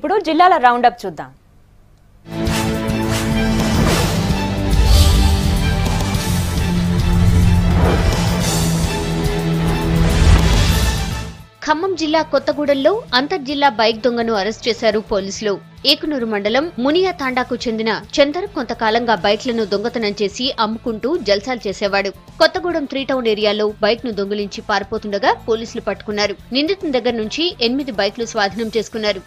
ఇప్పుడు జిల్లాల రౌండప్ చూద్దాం. ఖమ్మం జిల్లా కొత్తగూడెంలో అంతర్జిల్లా బైక్ దొంగను అరెస్ట్ చేశారు పోలీసులు. ఏకునూరు మండలం మునియా తాండాకు చెందిన చందర్ కొంతకాలంగా బైక్లను దొంగతనం చేసి అమ్ముకుంటూ జల్సాలు చేసేవాడు. కొత్తగూడెం 3 టౌన్ ఏరియాలో బైక్ ను దొంగిలించి పారిపోతుండగా పోలీసులు పట్టుకున్నారు. నిందితుని దగ్గర నుంచి 8 బైక్లు స్వాధీనం చేసుకున్నారు.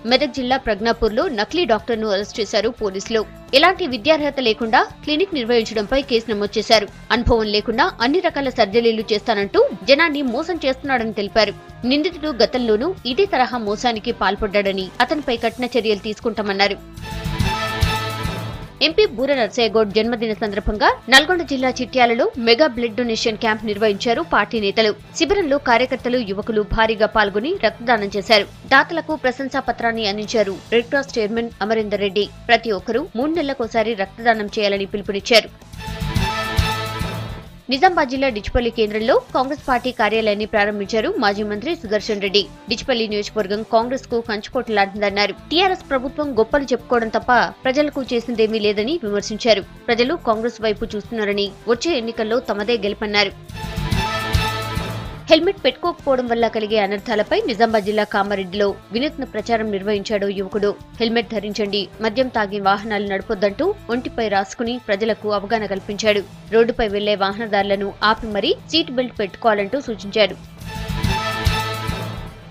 మెదక్ జిల్లా ప్రజ్ఞాపూర్లో నకిలీ డాక్టర్ను అరెస్ట్ చేశారు పోలీసులు. ఎలాంటి విద్యార్హత లేకుండా క్లినిక్ నిర్వహించడంపై కేసు నమోదు చేశారు. అనుభవం లేకుండా అన్ని రకాల సర్జరీలు చేస్తానంటూ జనాన్ని మోసం చేస్తున్నాడని తెలిపారు. నిందితుడు గతంలోనూ ఇదే తరహా మోసానికి పాల్పడ్డాడని అతనిపై కఠిన చర్యలు తీసుకుంటామన్నారు. ఎంపీ బూర నర్సయ్యగౌడ్ జన్మదిన సందర్భంగా నల్గొండ జిల్లా చిట్యాలలో మెగా బ్లడ్ డొనేషన్ క్యాంప్ నిర్వహించారు పార్టీ నేతలు. శిబిరంలో కార్యకర్తలు, యువకులు భారీగా పాల్గొని రక్తదానం చేశారు. దాతలకు ప్రశంసా పత్రాన్ని అందించారు red cross chairman Amarender Reddy. ప్రతి ఒక్కరూ 3 నెలలకోసారి రక్తదానం చేయాలని పిలుపునిచ్చారు. నిజామాబాద్ జిల్లా డిచ్పల్లి కేంద్రంలో కాంగ్రెస్ పార్టీ కార్యాలయాన్ని ప్రారంభించారు మాజీ మంత్రి సుదర్శన్ రెడ్డి. డిచ్పల్లి నియోజకవర్గం కాంగ్రెస్ కు కంచుకోట లాంటిదన్నారు. టీఆర్ఎస్ ప్రభుత్వం గొప్పలు చెప్పుకోవడం తప్ప ప్రజలకు చేసిందేమీ లేదని విమర్శించారు. ప్రజలు కాంగ్రెస్ వైపు చూస్తున్నారని, వచ్చే ఎన్నికల్లో తమదే గెలుపన్నారు. హెల్మెట్ పెట్టుకోకపోవడం వల్ల కలిగే అనర్థాలపై నిజామాబాద్ జిల్లా కామారెడ్డిలో వినూత్న ప్రచారం నిర్వహించాడు యువకుడు. హెల్మెట్ ధరించండి, మద్యం తాగి వాహనాలు నడపొద్దంటూ ఒంటిపై రాసుకుని ప్రజలకు అవగాహన కల్పించాడు. రోడ్డుపై వెళ్లే వాహనదారులను ఆపి మరీ సీట్ బెల్ట్ పెట్టుకోవాలంటూ సూచించాడు.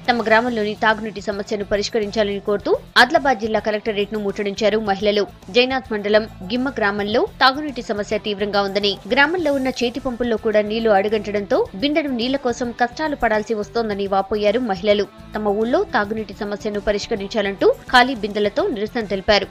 తమ గ్రామంలోని తాగునీటి సమస్యను పరిష్కరించాలని కోరుతూ ఆదిలాబాద్ జిల్లా కలెక్టరేట్ ను ముట్టడించారు మహిళలు. జైనాథ్ మండలం గిమ్మ గ్రామంలో తాగునీటి సమస్య తీవ్రంగా ఉందని, గ్రామంలో ఉన్న చేతి పంపుల్లో కూడా నీళ్లు అడుగంటడంతో బిందెడు నీళ్ల కోసం కష్టాలు పడాల్సి వస్తోందని వాపోయారు మహిళలు. తమ ఊళ్ళో తాగునీటి సమస్యను పరిష్కరించాలంటూ ఖాళీ బిందెలతో నిరసన తెలిపారు.